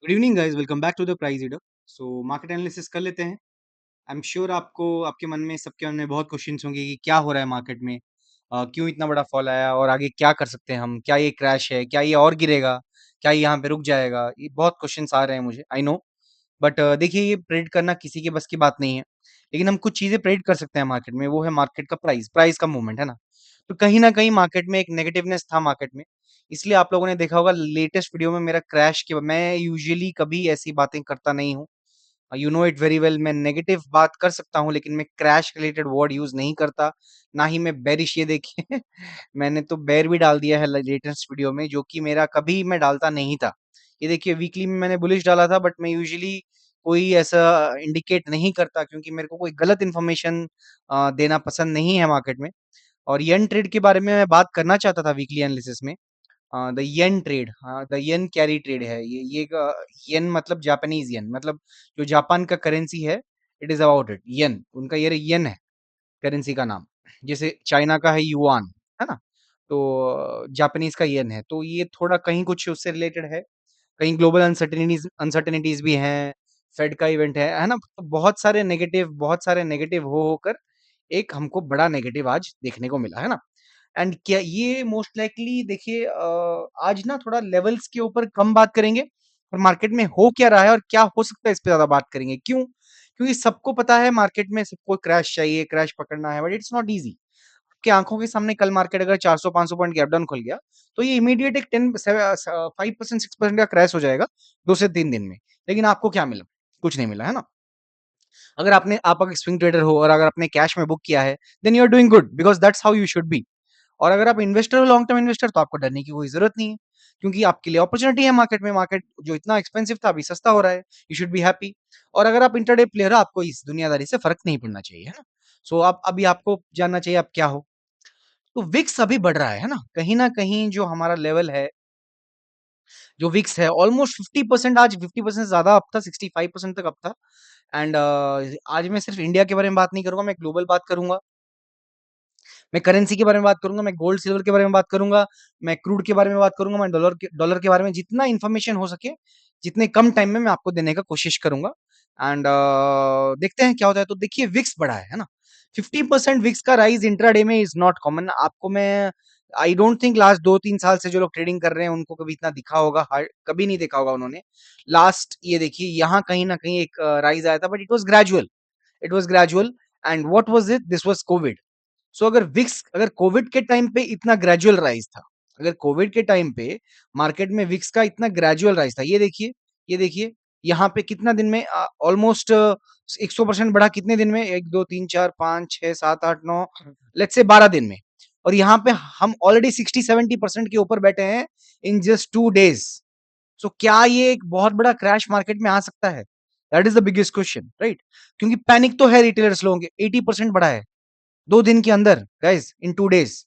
Good evening guys, welcome back to the price reader. So market analysis कर लेते हैं। I am sure आपको आपके मन में सबके मन में बहुत क्वेश्चंस होंगे कि क्या हो रहा है मार्केट में। क्यों इतना बड़ा फॉल आया और आगे क्या कर सकते हैं हम। क्या ये क्रैश है, क्या ये और गिरेगा, क्या ये यहाँ पे रुक जाएगा। ये बहुत क्वेश्चंस आ रहे हैं मुझे, आई नो। बट देखिए, ये प्रेडिक्ट करना किसी के बस की बात नहीं है। लेकिन हम कुछ चीजें प्रेडिक्ट कर सकते हैं मार्केट में। वो है मार्केट का प्राइस प्राइस का मूवमेंट, है ना। तो कहीं ना कहीं मार्केट में एक नेगेटिवनेस था मार्केट में। इसलिए आप लोगों ने देखा होगा लेटेस्ट वीडियो में मेरा क्रैश के, मैं यूजुअली कभी ऐसी बातें करता नहीं हूँ। You know it very well. मैं नेगेटिव बात कर सकता हूँ लेकिन मैं क्रैश रिलेटेड वर्ड यूज नहीं करता। ना ही मैं बेरिश, ये देखिए मैंने तो बेर भी डाल दिया है लेटेस्ट वीडियो में, जो कि मेरा कभी मैं डालता नहीं था। ये देखिए, वीकली में मैंने बुलिश डाला था, बट मैं यूजुअली कोई ऐसा इंडिकेट नहीं करता, क्योंकि मेरे को कोई गलत इन्फॉर्मेशन देना पसंद नहीं है मार्केट में। और येन ट्रेड के बारे में मैं बात करना चाहता था वीकली एनालिसिस में। द येन ट्रेड, हाँ, द येन कैरी ट्रेड है ये येन मतलब जापानीज येन, मतलब जो जापान का करेंसी है। इट इज अबाउट इट, येन उनका ये येन है करेंसी का नाम। जैसे चाइना का है युआन, है ना। तो जापानीज का येन है, तो ये थोड़ा कहीं कुछ उससे रिलेटेड है। कहीं ग्लोबल अनसर्टेनिटीज भी हैं। फेड का इवेंट है ना। तो बहुत सारे नेगेटिव हो होकर एक हमको बड़ा नेगेटिव आज देखने को मिला, है ना। एंड क्या ये मोस्ट लाइकली देखिए, आज ना थोड़ा लेवल्स के ऊपर कम बात करेंगे और मार्केट में हो क्या रहा है और क्या हो सकता है इस पे ज्यादा बात करेंगे। क्यों? क्योंकि सबको पता है मार्केट में सबको क्रैश चाहिए, क्रैश पकड़ना है, बट इट्स नॉट इजी। आपकी आंखों के सामने कल मार्केट अगर 400-500 पॉइंट गैप डाउन खुल गया, तो ये इमीडिएट एक 5% 6% का क्रैश हो जाएगा 2 से 3 दिन में। लेकिन आपको क्या मिला? कुछ नहीं मिला, है ना। आप अगर स्विंग ट्रेडर हो और अगर आपने कैश में बुक किया है, then you are doing good, because that's how you should be. और अगर आप इन्वेस्टर हो, लॉन्ग टर्म इन्वेस्टर, तो आपको डरने की कोई जरूरत नहीं है, क्योंकि आपके लिए अपॉर्चुनिटी है मार्केट में। मार्केट जो इतना एक्सपेंसिव था, अभी सस्ता हो रहा है। You should be happy. और अगर आप इंटरडे प्लेयर हो, आपको इस दुनियादारी से फर्क नहीं पड़ना चाहिए, है ना। सो आप अभी आपको जानना चाहिए आप क्या हो। तो विक्स अभी बढ़ रहा है ना। कहीं ना कहीं जो हमारा लेवल है, जो विक्स है, ऑलमोस्ट 50%, आज 50% से ज्यादा अप था, 65% तक अप था। एंड आज मैं सिर्फ इंडिया के बारे में बात नहीं करूंगा, मैं ग्लोबल बात करूंगा। मैं करेंसी के बारे में बात करूंगा, मैं गोल्ड सिल्वर के बारे में बात करूंगा, मैं क्रूड के बारे में बात करूंगा, मैं डॉलर के बारे में जितना इन्फॉर्मेशन हो सके, जितने कम टाइम में मैं आपको देने का कोशिश करूंगा। एंड देखते हैं क्या होता है। तो देखिए, विक्स बढ़ा है ना। 50% विक्स का राइज इंट्राडे में इज नॉट कॉमन। आपको मैं आई डोंट थिंक लास्ट 2-3 साल से जो लोग ट्रेडिंग कर रहे हैं उनको कभी इतना दिखा होगा, कभी नहीं देखा होगा उन्होंने। लास्ट ये देखिए, यहाँ कहीं ना कहीं एक राइज आया था, but it was gradual. It was gradual. And what was it? This was COVID. So अगर कोविड के टाइम पे इतना ग्रेजुअल राइज था, अगर कोविड के टाइम पे मार्केट में विक्स का इतना ग्रेजुअल राइज था, ये देखिए यहाँ पे कितना दिन में ऑलमोस्ट 100% बढ़ा। कितने दिन में? 1 2 3 4 5 6 7 8 9, लेट्स से 12 दिन में। और यहाँ पे हम ऑलरेडी 60-70% के ऊपर बैठे हैं इन जस्ट 2 डेज। सो क्या ये एक बहुत बड़ा क्रैश मार्केट में आ सकता है? That is the biggest question, right. क्योंकि पैनिक तो है रिटेलर्स लोगों के, 80% बढ़ा है 2 दिन के अंदर, guys, in 2 days.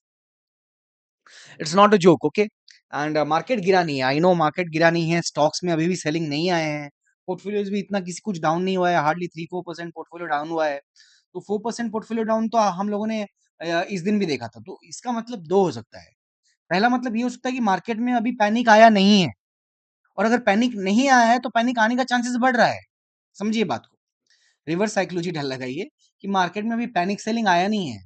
It's not a joke, okay. And market गिरा नहीं है, आई नो मार्केट गिरा नहीं है। स्टॉक्स में अभी भी सेलिंग नहीं आए हैं। पोर्टफोलियोज भी इतना किसी कुछ डाउन नहीं हुआ है, हार्डली 3-4% पोर्टफोलियो डाउन हुआ है। तो 4% पोर्टफोलियो डाउन तो हम लोगों ने इस दिन भी देखा था। तो इसका मतलब दो हो सकता है। पहला मतलब ये हो सकता है कि मार्केट में अभी पैनिक आया नहीं है। और अगर पैनिक नहीं आया है तो पैनिक आने का चांसेस बढ़ रहा है। समझिए बात को। रिवर्स साइकोलॉजी ढल लगाइए कि मार्केट में अभी पैनिक सेलिंग आया नहीं है।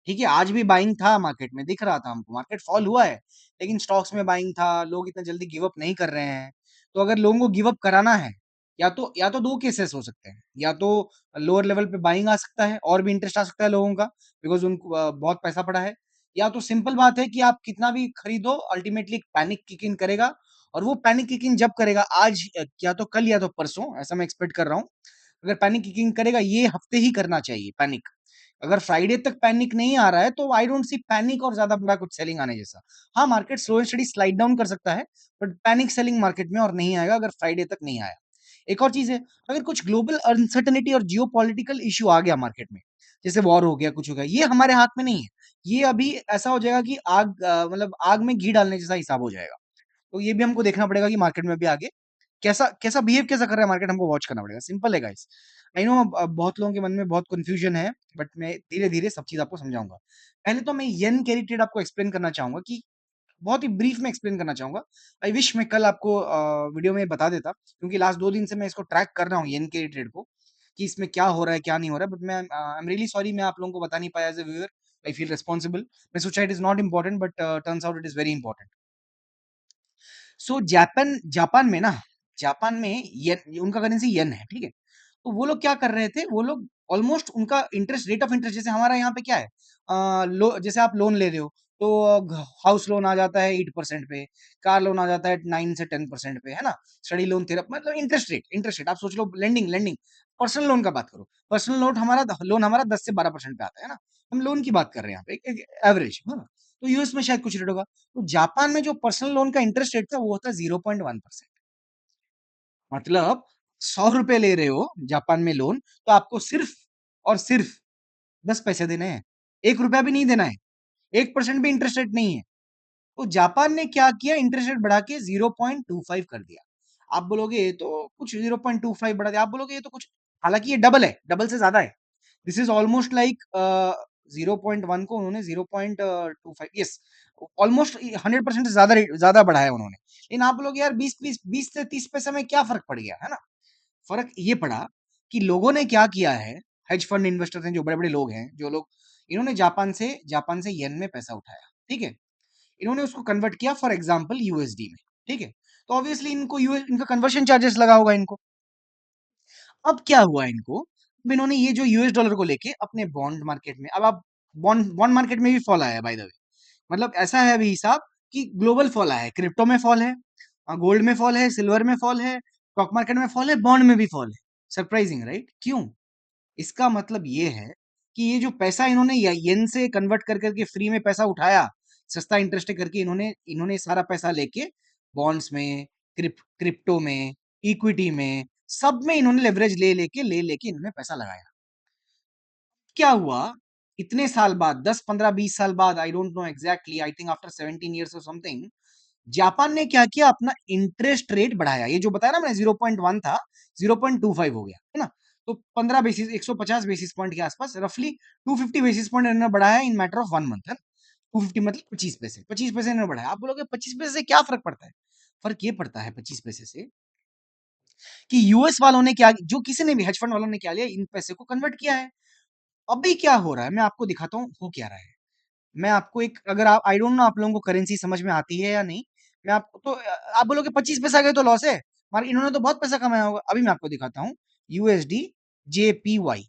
ठीक है, आज भी बाइंग था मार्केट में, दिख रहा था हमको। मार्केट फॉल हुआ है, लेकिन स्टॉक्स में बाइंग था। लोग इतना जल्दी गिव अप नहीं कर रहे हैं। तो अगर लोगों को गिव अप कराना है, या तो दो केसेस हो सकते हैं। या तो लोअर लेवल पे बाइंग आ सकता है और भी इंटरेस्ट आ सकता है लोगों का, बिकॉज उनको बहुत पैसा पड़ा है। या तो सिंपल बात है कि आप कितना भी खरीदो, अल्टीमेटली पैनिक किक इन करेगा। और वो पैनिक किक इन जब करेगा, आज या तो कल या तो परसों, ऐसा मैं एक्सपेक्ट कर रहा हूँ। अगर पैनिक किकिंग करेगा, ये हफ्ते ही करना चाहिए पैनिक। अगर फ्राइडे तक पैनिक नहीं आ रहा है, तो आई डोंट सी पैनिक और ज्यादा बड़ा कुछ सेलिंग आने जैसा। हाँ, market slow and study slide down कर सकता है, बट पैनिक सेलिंग मार्केट में और नहीं आएगा अगर फ्राइडे तक नहीं आया। एक और चीज है, अगर कुछ ग्लोबल अनसर्टेनिटी और जियो पॉलिटिकल इश्यू आ गया मार्केट में, जैसे वॉर हो गया, कुछ हो गया, ये हमारे हाथ में नहीं है। ये अभी ऐसा हो जाएगा कि मतलब आग में घी डालने जैसा हिसाब हो जाएगा। तो ये भी हमको देखना पड़ेगा कि मार्केट में भी आगे कैसा कैसा बिहेव कैसा कर रहा है मार्केट, हमको वॉच करना पड़ेगा। सिंपल है गाइस। आई नो बहुत लोगों के मन में बहुत कंफ्यूजन है, बट मैं धीरे धीरे सब चीज आपको समझाऊंगा। पहले तो मैं येन कैरी ट्रेड आपको एक्सप्लेन करना चाहूंगा कि बहुत ही ब्रीफ में एक्सप्लेन करना चाहूँगा। आई विश मैं कल आपको वीडियो में बता देता, क्योंकि लास्ट 2 दिन से मैं इसको ट्रैक कर रहा हूँ येन के ट्रेड को, कि इसमें क्या हो रहा है, क्या नहीं हो रहा है। बट मैं आई एम रियली सॉरी, मैं आप लोगों को बता नहीं पाया as a viewer. I feel responsible. मैं सोचा it is not important, but turns out it is very important. So Japan Japan में ना, जापान में येन, उनका करेंसी येन है, ठीक है? तो वो लोग क्या कर रहे थे, वो लोग ऑलमोस्ट उनका इंटरेस्ट, रेट ऑफ इंटरेस्ट, जैसे हमारा यहाँ पे क्या है, जैसे आप लोन ले रहे हो, तो हाउस लोन आ जाता है 8% पे, कार लोन आ जाता है 9 से 10% पे, है ना? स्टडी लोन तेरह, मतलब इंटरेस्ट रेट आप सोच लो, लेंडिंग लेंडिंग पर्सनल लोन का बात करो, पर्सनल लोन हमारा 10 से 12% पे आता है ना? हम लोन की बात कर रहे हैं यहाँ पे, एवरेज है ना? तो यूएस में शायद कुछ रेट होगा। तो जापान में जो पर्सनल लोन का इंटरेस्ट रेट था, वो होता है 0.1%। मतलब 100 रुपए ले रहे हो जापान में लोन, तो आपको सिर्फ और सिर्फ 10 पैसे देने हैं। 1 रुपया भी नहीं देना है। 1% भी इंटरेस्ट रेट नहीं है। तो जापान ने क्या किया, इंटरेस्ट रेट बढ़ा के 0.25 कर दिया। आप बोलोगे ये तो कुछ 0.25 बढ़ा दिया, आप बोलोगे ये तो कुछ, हालांकि ये डबल है, डबल से ज्यादा है। दिस इज ऑलमोस्ट लाइक 0.1 को उन्होंने 0.25, यस, ऑलमोस्ट 100% से ज्यादा बढ़ाया उन्होंने। लेकिन आप बोलोगे यार 20 से 30 पैसे में क्या फर्क पड़ गया, है ना? फर्क ये पड़ा कि लोगों ने क्या किया है, हेज फंड इन्वेस्टर्स हैं, जो बड़े-बड़े लोग हैं, जो लोग, इन्होंने जापान से येन में पैसा उठाया, ठीक है? इन्होंने उसको कन्वर्ट किया फॉर एग्जांपल यूएसडी में, ठीक है? तो ऑब्वियसली इनका कन्वर्शन चार्जेस लगा होगा इनको। अब क्या हुआ इनको, अब इन्होंने ये जो यूएस डॉलर को लेके अपने बॉन्ड मार्केट में, अब आप बॉन्ड बॉन्ड मार्केट में भी फॉल आया है बाय द वे। मतलब ऐसा है अभी हिसाब कि ग्लोबल फॉल आया है, क्रिप्टो में फॉल है, गोल्ड में फॉल है, सिल्वर में फॉल है, स्टॉक मार्केट में फॉल है, बॉन्ड में भी फॉल है। Surprising right? क्यों? इसका मतलब ये है कि ये जो पैसा इन्होंने येन से कन्वर्ट कर करके फ्री में पैसा उठाया, सस्ता इंटरेस्ट करके, इन्होंने इन्होंने सारा पैसा लेके बॉन्ड्स में, क्रिप्टो में, इक्विटी में, सब में इन्होंने लेवरेज ले लेके इन्होंने पैसा लगाया। क्या हुआ, इतने साल बाद, 10 15 20 साल बाद, I don't know exactly, I think after 17 years और समथिंग, जापान ने क्या किया, अपना इंटरेस्ट रेट बढ़ाया। ये जो बताया ना मैंने 0.1 था, 0.25 हो गया, है ना? तो 15 बेसिस, 150 बेसिस पॉइंट के आसपास, रफली 250 बेसिस पॉइंट इन्होंने बढ़ाया इन मैटर ऑफ 1 मंथ, है ना? 250 मतलब 25 पैसे, 25 पैसे इन्होंने बढ़ाया। आप बोलोगे 25 पैसे से क्या फर्क पड़ता है? फर्क ये पड़ता है 25 पैसे से, कि यूएस वालों ने क्या, जो किसी ने भी हेज फंड वालों ने क्या लिया, इन पैसे को कन्वर्ट किया है। अभी क्या हो रहा है, मैं आपको दिखाता हूँ हो क्या रहा है। मैं आपको एक, अगर आप, आई डोंट नो आप लोगों को करेंसी समझ में आती है या नहीं, मैं आपको तो, आप बोलोगे 25 पैसा गए तो लॉस है, मगर इन्होंने तो बहुत पैसा कमाया होगा। अभी मैं आपको दिखाता हूँ, यूएसडी जेपीवाई,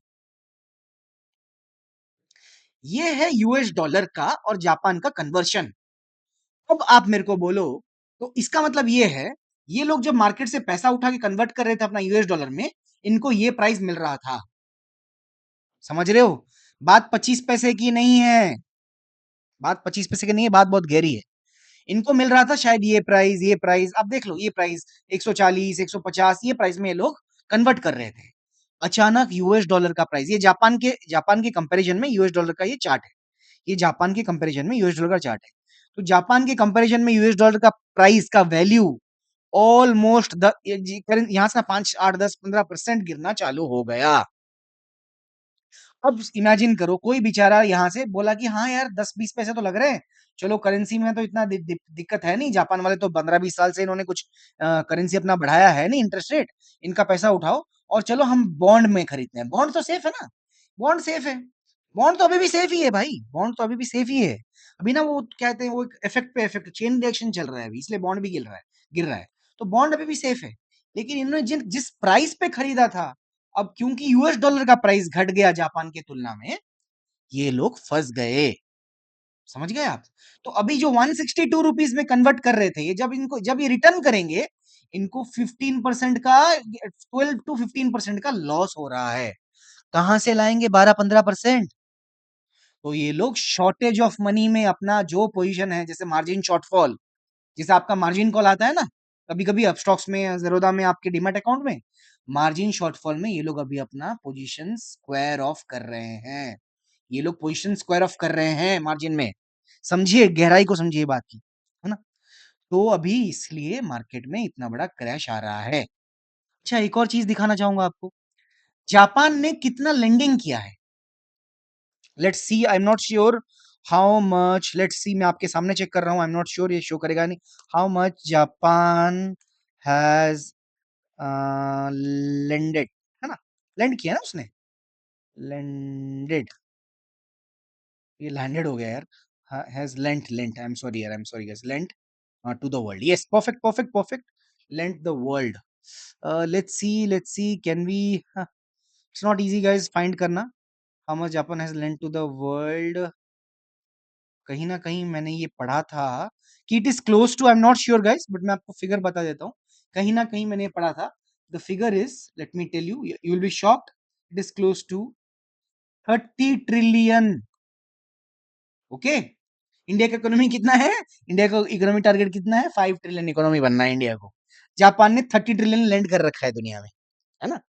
ये है यूएस डॉलर का और जापान का कन्वर्शन। अब आप मेरे को बोलो, तो इसका मतलब ये है, ये लोग जब मार्केट से पैसा उठा के कन्वर्ट कर रहे थे अपना यूएस डॉलर में, इनको ये प्राइस मिल रहा था। समझ रहे हो? बात 25 पैसे की नहीं है, बात 25 पैसे की नहीं है, बात बहुत गहरी है। इनको मिल रहा था शायद ये प्राइस आप देख लो, ये प्राइस 140 150, ये प्राइस में ये लोग कन्वर्ट कर रहे थे। अचानक यूएस डॉलर का प्राइस, ये जापान के कंपैरिजन में यूएस डॉलर का ये चार्ट है, ये जापान के कंपैरिजन में यूएस डॉलर का चार्ट है। तो जापान के कंपैरिजन में यूएस डॉलर का प्राइस का वैल्यू ऑलमोस्ट यहाँ से 5 8 10 15% गिरना चालू हो गया। अब इमेजिन करो, कोई बेचारा यहाँ से बोला कि हाँ यार 10-20 पैसे तो लग रहे हैं, चलो करेंसी में तो इतना दिक्कत है नहीं, जापान वाले तो 15-20 साल से इन्होंने कुछ करेंसी अपना बढ़ाया है नहीं, इंटरेस्ट रेट, इनका पैसा उठाओ और चलो हम बॉन्ड में खरीदते हैं। बॉन्ड तो सेफ है ना, बॉन्ड सेफ है, बॉन्ड तो अभी भी सेफ ही है भाई, बॉन्ड तो अभी भी सेफ ही है। अभी ना वो कहते हैं, वो इफेक्ट पे इफेक्ट, चेन रिएक्शन चल रहा है अभी, इसलिए बॉन्ड भी गिर रहा है, तो बॉन्ड अभी भी सेफ है। लेकिन इन्होंने जिस प्राइस पे खरीदा था, अब क्योंकि यूएस डॉलर का प्राइस घट गया जापान के तुलना में, ये लोग फंस गए। समझ गए आप? तो अभी जो 162 रुपीस में कन्वर्ट कर रहे थे, ये जब ये रिटर्न करेंगे, इनको 15% का, 12 to 15% का लॉस हो रहा है। कहां से लाएंगे 12-15%? तो ये लोग शॉर्टेज ऑफ मनी में अपना जो पोजीशन है, जैसे मार्जिन शॉर्टफॉल, जैसे आपका मार्जिन कॉल आता है ना, कभी-कभी अब स्टॉक्स में, ज़ेरोधा में, आपके डीमैट अकाउंट में, मार्जिन शॉर्टफॉल में ये लोग अभी अपना पोजीशन स्क्वायर ऑफ कर रहे हैं। ये लोग पोजीशन स्क्वायर ऑफ कर रहे हैं मार्जिन में। समझिए, गहराई को समझिए बात की, है ना? तो अभी इसलिए मार्केट में इतना बड़ा क्रैश आ रहा है। अच्छा, एक और चीज़ दिखाना चाहूँगा आपको। जापान ने कितना लेंडिंग किया है? Let's see, I am not sure how much, let's see, मैं आपके सामने चेक कर रहा हूँ, आई एम नॉट श्योर ये शो करेगा नहीं। How much Japan has lended, है ना, लेंड किया ना उसने, लैंडेड, ये लैंडेड हो गया यार, has lent, lent, I am sorry यार, I am sorry guys, lent to the world, yes, perfect perfect perfect, lent the world. Let's see can we, it's not easy guys find करना, how much Japan has lent to the world. कहीं ना कहीं मैंने ये पढ़ा था कि it is close to, I am not sure guys, but मैं आपको फिगर बता देता हूँ, कहीं ना कहीं मैंने ये पढ़ा था, the figure is, let me tell you, you will be shocked, it is close to 30 trillion. Okay, India का इकोनॉमी कितना है, इंडिया का इकोनॉमी टारगेट कितना है, 5 ट्रिलियन इकोनॉमी बनना है इंडिया को, जापान ने 30 ट्रिलियन लैंड कर रखा है दुनिया में, है ना।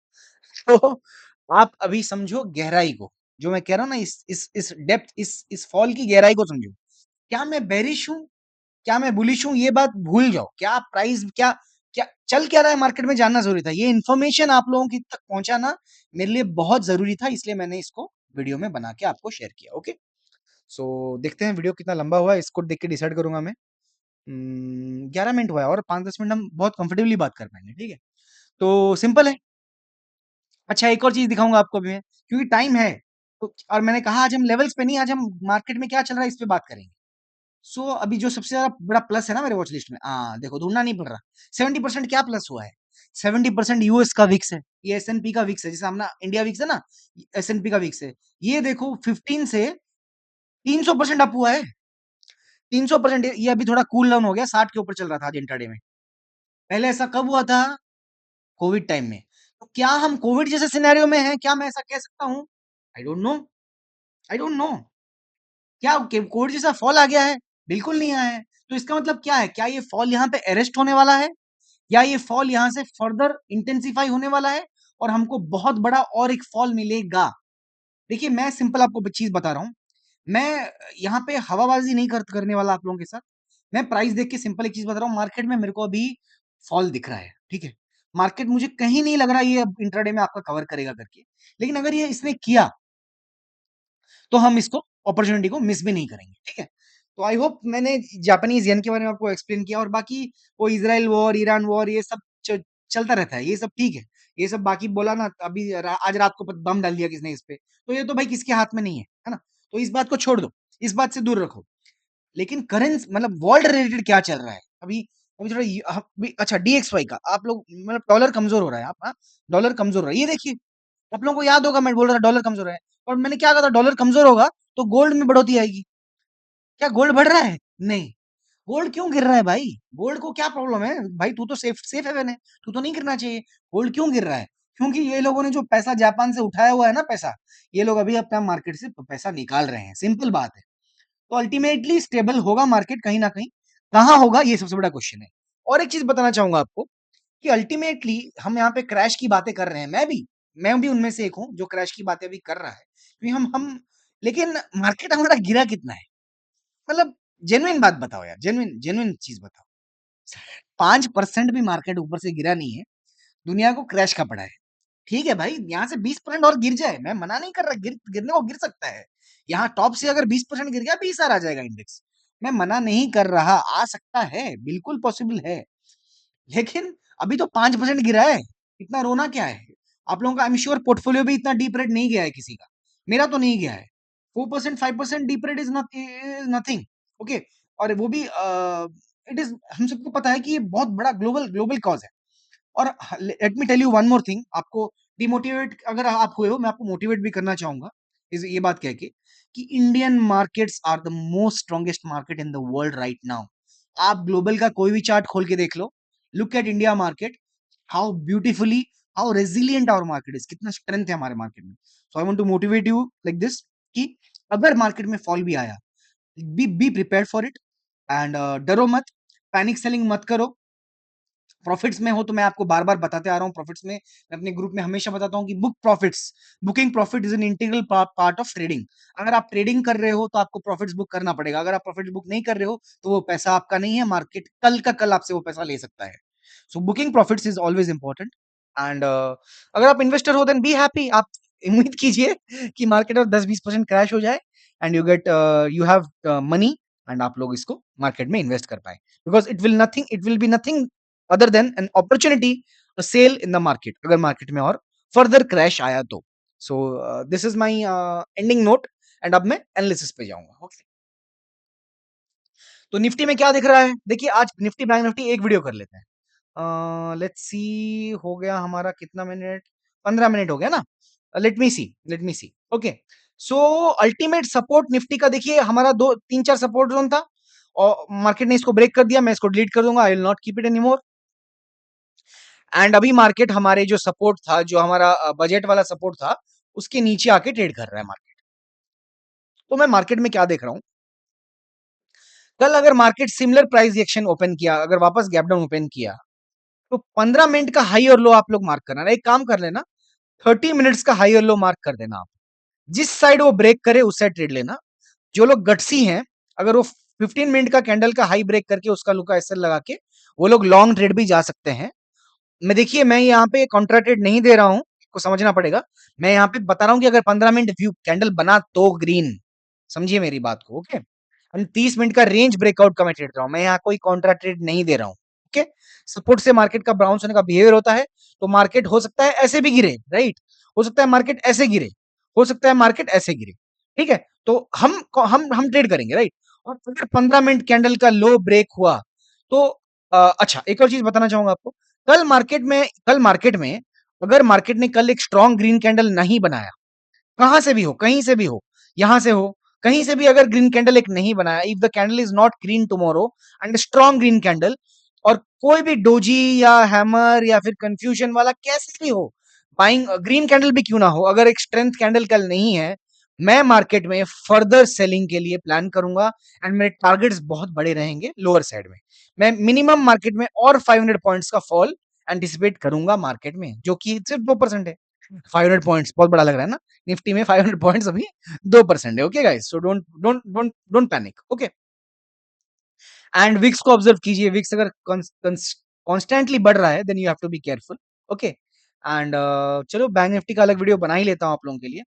तो आप अभी समझो गहराई को, जो मैं कह रहा हूँ ना, इस डेप्थ, इस फॉल की गहराई को समझो, क्या मैं बेरिश हूँ, क्या मैं बुलिश हूँ, ये बात भूल जाओ, क्या प्राइस, क्या क्या चल क्या रहा है मार्केट में, जानना जरूरी था, ये इन्फॉर्मेशन आप लोगों की तक पहुंचाना मेरे लिए बहुत जरूरी था, इसलिए मैंने इसको वीडियो में बना के आपको शेयर किया। ओके, सो देखते हैं वीडियो कितना लंबा हुआ है, इसको देख के डिसाइड करूंगा मैं। 11 मिनट हुआ है, और 5-10 मिनट हम बहुत कंफर्टेबली बात कर पाएंगे, ठीक है, तो सिंपल है। अच्छा, एक और चीज दिखाऊंगा आपको भी मैं, क्योंकि टाइम है, तो और मैंने कहा आज हम लेवल्स पे नहीं, आज हम मार्केट में क्या चल रहा है इस पे बात करेंगे। सो अभी जो सबसे ज्यादा बड़ा प्लस है ना मेरे वॉच लिस्ट में, देखो ढूंढना नहीं पड़ रहा, 70% क्या प्लस हुआ है, 70% यूएस का विक्स है, ये एसएनपी का विक्स है, जैसे हमने इंडिया विक्स है ना, एसएनपी का विक्स है, ये देखो 15 से 300% अप हुआ है, 300%। ये अभी थोड़ा कूल डाउन हो गया, 60 के ऊपर चल रहा था आज इंट्राडे में, पहले ऐसा कब हुआ था, कोविड टाइम में। तो क्या हम कोविड जैसे सिनेरियो में हैं, क्या मैं ऐसा कह सकता हूँ, I don't know, I don't know, क्या कोविड जैसा फॉल आ गया है, बिल्कुल नहीं आया है। तो इसका मतलब क्या है, क्या ये फॉल यहाँ पे अरेस्ट होने वाला है, या ये फॉल यहाँ से फर्दर इंटेंसिफाई होने वाला है, और हमको बहुत बड़ा और एक फॉल मिलेगा। देखिए, मैं सिंपल आपको चीज बता रहा हूँ, मैं यहाँ पे हवाबाजी नहीं करने वाला आप लोगों के साथ, मैं प्राइस देख के सिंपल एक चीज बता रहा हूँ, मार्केट में मेरे को अभी फॉल दिख रहा है, ठीक है, मार्केट मुझे कहीं नहीं लग रहा ये अब इंट्राडे में आपका कवर करेगा करके, लेकिन अगर ये इसने किया तो हम इसको अपॉर्चुनिटी को मिस भी नहीं करेंगे, ठीक है। तो आई होप मैंने जापानीज येन के बारे में आपको एक्सप्लेन किया, और बाकी वो इजराइल वॉर, ईरान वॉर, ये सब चलता रहता है, ये सब ठीक है, ये सब बाकी बोला ना, अभी आज रात को बम डाल दिया किसने इस पे, तो ये तो भाई किसके हाथ में नहीं है ना, तो इस बात को छोड़ दो, इस बात से दूर रखो। लेकिन करेंस मतलब वर्ल्ड रिलेटेड क्या चल रहा है अभी, अभी थोड़ा अच्छा, डीएक्सवाई का आप लोग, मतलब डॉलर कमजोर हो रहा है, आप, डॉलर कमजोर हो रहा है, ये देखिए, आप लोगों को याद होगा मैं बोल रहा था डॉलर कमजोर है, और मैंने क्या कहा था, डॉलर कमजोर होगा तो गोल्ड में बढ़ोतरी आएगी, क्या गोल्ड बढ़ रहा है, नहीं, गोल्ड क्यों गिर रहा है भाई, गोल्ड को क्या प्रॉब्लम है भाई, तू तो सेफ सेफ हेवन है, तू तो नहीं गिरना चाहिए, गोल्ड क्यों गिर रहा है, क्योंकि ये लोगों ने जो पैसा जापान से उठाया हुआ है ना पैसा, ये लोग अभी अपना मार्केट से पैसा निकाल रहे हैं, सिंपल बात है। तो अल्टीमेटली स्टेबल होगा मार्केट कहीं ना कहीं, कहाँ होगा ये सबसे बड़ा क्वेश्चन है। और एक चीज बताना चाहूंगा आपको, कि अल्टीमेटली हम यहाँ पे क्रैश की बातें कर रहे हैं, मैं भी उनमें से एक हूँ जो क्रैश की बातें भी कर रहा है, क्योंकि हम लेकिन मार्केट हमारा गिरा कितना है, मतलब जेन्युइन बात बताओ यार, जेन्युइन जेन्युइन चीज बताओ, 5% भी मार्केट ऊपर से गिरा नहीं है, दुनिया को क्रैश का पड़ा है, ठीक है भाई, यहाँ से 20% और गिर जाए, मैं मना नहीं कर रहा, गिरने को गिर सकता है, यहाँ टॉप से अगर 20% गिर गया 20 आ जाएगा इंडेक्स, मैं मना नहीं कर रहा, आ सकता है, बिल्कुल पॉसिबल है, लेकिन अभी तो 5% गिरा है, इतना रोना क्या है। आप लोगों का आई एम श्योर पोर्टफोलियो भी इतना डीप रेट नहीं गया है किसी का, मेरा तो नहीं गया है, 4% 5% deep rate is nothing, okay, और वो भी इट इज, हम सबको पता है कि ये बहुत बड़ा ग्लोबल ग्लोबल कॉज है। और let me tell you one more thing, आपको डिमोटिवेट अगर आप हुए हो, मैं आपको मोटिवेट भी करना चाहूंगा इस ये बात कह के, कि Indian markets are the most strongest market in the world right now. आप ग्लोबल का कोई भी चार्ट खोल के देख लो, look at India market, how beautifully, how resilient our market is, कितना स्ट्रेंथ है हमारे मार्केट में। So I want to motivate you like this, कि अगर मार्केट में फॉल भी आया, be prepare for it, and डरो मत, पैनिक सेलिंग मत करो। प्रॉफिट्स में हो तो मैं आपको बार बार बताते आ रहा हूँ, प्रॉफिट्स में मैं अपने ग्रुप में हमेशा बताता हूँ कि book profits, booking profit is an integral part of trading. अगर आप ट्रेडिंग कर रहे हो तो आपको प्रॉफिट्स बुक करना पड़ेगा, अगर आप प्रॉफिट्स बुक नहीं कर रहे हो तो वो पैसा आपका नहीं है, मार्केट कल का कल आपसे वो पैसा ले सकता है। So booking profits is always important, and अगर आप इन्वेस्टर हो देन बी हैप्पी, आप उम्मीद कीजिए कि मार्केट और 10-20% क्रैश हो जाए, and you have money and आप लोग इसको मार्केट में इन्वेस्ट कर पाए, because it will be nothing other than an opportunity sale in the market, अगर मार्केट में और फर्दर क्रैश आया तो। So this is my ending note, and अब मैं एनालिसिस पे जाऊंगा। ओके, तो निफ्टी में क्या दिख रहा है, देखिए आज निफ्टी बैंक निफ्टी एक वीडियो कर लेते हैं। लेट्स सी, हो गया हमारा कितना मिनट, 15 मिनट हो गया ना। Let me see okay. So ultimate support Nifty का देखिए, हमारा दो तीन चार सपोर्ट जोन था और मार्केट ने इसको ब्रेक कर दिया, मैं इसको डिलीट कर दूंगा, I will not keep it anymore. And अभी मार्केट हमारे जो सपोर्ट था, जो हमारा बजट वाला सपोर्ट था, उसके नीचे आके ट्रेड कर रहा है मार्केट। तो मैं मार्केट में क्या देख रहा हूं, कल अगर market similar price reaction open किया, अगर वापस गैप डाउन ओपन किया, तो 15 मिनट का हाई और लो आप लोग मार्क करना, एक काम कर लेना, 30 मिनट्स का हाई और लो मार्क कर देना आप, जिस साइड वो ब्रेक करे उस साइड ट्रेड लेना। जो लोग गट्सी हैं, अगर वो 15 मिनट का कैंडल का हाई ब्रेक करके उसका लुका एसएल लगा के वो लोग लॉन्ग ट्रेड भी जा सकते हैं। मैं देखिए, मैं यहाँ पे कॉन्ट्रा ट्रेड नहीं दे रहा हूं, को समझना पड़ेगा। मैं यहाँ पे बता रहा हूं कि अगर 15 मिनट व्यू कैंडल बना तो ग्रीन, समझिए मेरी बात को। ओके, 30 मिनट का रेंज ब्रेकआउट का मैं ट्रेड कर रहा हूं, मैं यहाँ कोई कॉन्ट्रा ट्रेड नहीं दे रहा हूं। ओके, सपोर्ट से मार्केट का बाउंस होने का बिहेवियर होता है, तो मार्केट हो सकता है ऐसे भी गिरे, राइट, हो सकता है मार्केट ऐसे गिरे, हो सकता है मार्केट ऐसे गिरे, ठीक है, तो हम ट्रेड करेंगे, राइट। और अगर 15 मिनट कैंडल का लो ब्रेक हुआ तो अच्छा, एक और चीज बताना चाहूंगा आपको, कल मार्केट में अगर मार्केट ने कल एक स्ट्रॉन्ग ग्रीन कैंडल नहीं बनाया, कहां से भी हो, कहीं से भी हो, यहां से हो, कहीं से भी, अगर ग्रीन कैंडल एक नहीं बनाया, if the candle is not green tomorrow and strong green candle, और कोई भी डोजी या हैमर या फिर कंफ्यूजन वाला कैसे भी हो, बाइंग ग्रीन कैंडल भी क्यों ना हो, अगर एक स्ट्रेंथ कैंडल कल नहीं है, मैं मार्केट में फर्दर सेलिंग के लिए प्लान करूंगा, एंड मेरे टारगेट्स बहुत बड़े रहेंगे लोअर साइड में। मैं मिनिमम मार्केट में और 500 पॉइंट्स का फॉल एंटिसिपेट करूंगा मार्केट में, जो कि सिर्फ 2% है। 500 पॉइंट्स बहुत बड़ा लग रहा है ना, निफ्टी में 500 पॉइंट्स अभी 2% है। Okay guys, so don't don't don't don't panic. Okay, and VIX को ऑब्जर्व कीजिए, विक्स अगर कॉन्स्टेंटली बढ़ रहा है then you have to be careful. Okay, and चलो बैंक निफ्टी का अलग वीडियो बना ही लेता हूं आप लोगों के लिए,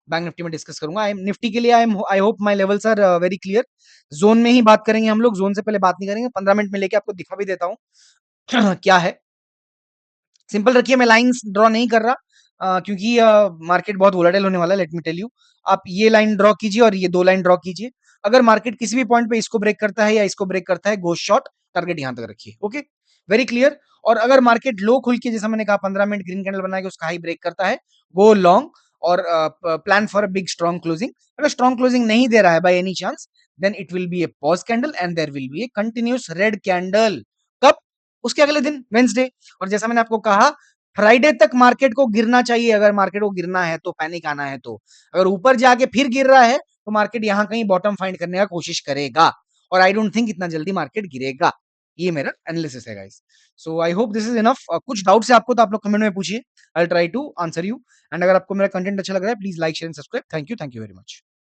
बैंक निफ्टी में डिस्कस करूंगा। आई निफ्टी के लिए I hope my levels are very clear. Zone में ही बात करेंगे हम लोग, जोन से पहले बात नहीं करेंगे, 15 मिनट में लेके आपको दिखा भी देता हूँ क्या है। सिंपल रखिए, मैं लाइंस ड्रॉ नहीं कर रहा क्योंकि मार्केट बहुत वोलेटाइल होने वाला है, लेट मी टेल यू। आप ये लाइन ड्रॉ कीजिए और ये दो लाइन ड्रॉ कीजिए, अगर मार्केट किसी भी पॉइंट पे इसको ब्रेक करता है या इसको ब्रेक करता है, गो शॉर्ट, टारगेट यहां तक रखिए। Okay, very clear. और अगर मार्केट लो खुल के, जैसा मैंने कहा, 15 मिनट ग्रीन कैंडल बना के उसका हाई ब्रेक करता है, गो लॉन्ग और plan for a big strong closing. अगर स्ट्रॉन्ग क्लोजिंग नहीं दे रहा है by any chance, then it will be a pause candle and there will be a continuous red candle. कब? उसके अगले दिन, वेंसडे। और जैसा मैंने आपको कहा, फ्राइडे तक मार्केट को गिरना चाहिए, अगर मार्केट को गिरना है तो, पैनिक आना है तो। अगर ऊपर जाके फिर गिर रहा है तो मार्केट यहां कहीं बॉटम फाइंड करने का कोशिश करेगा, और आई डोंट थिंक इतना जल्दी मार्केट गिरेगा। ये मेरा एनालिसिस है guys. So I hope this is enough. कुछ डाउट्स है आपको तो आप लोग कमेंट में पूछिए, I will try to answer you. And अगर आपको मेरा कंटेंट अच्छा लग रहा है, please like share and subscribe. Thank you very much.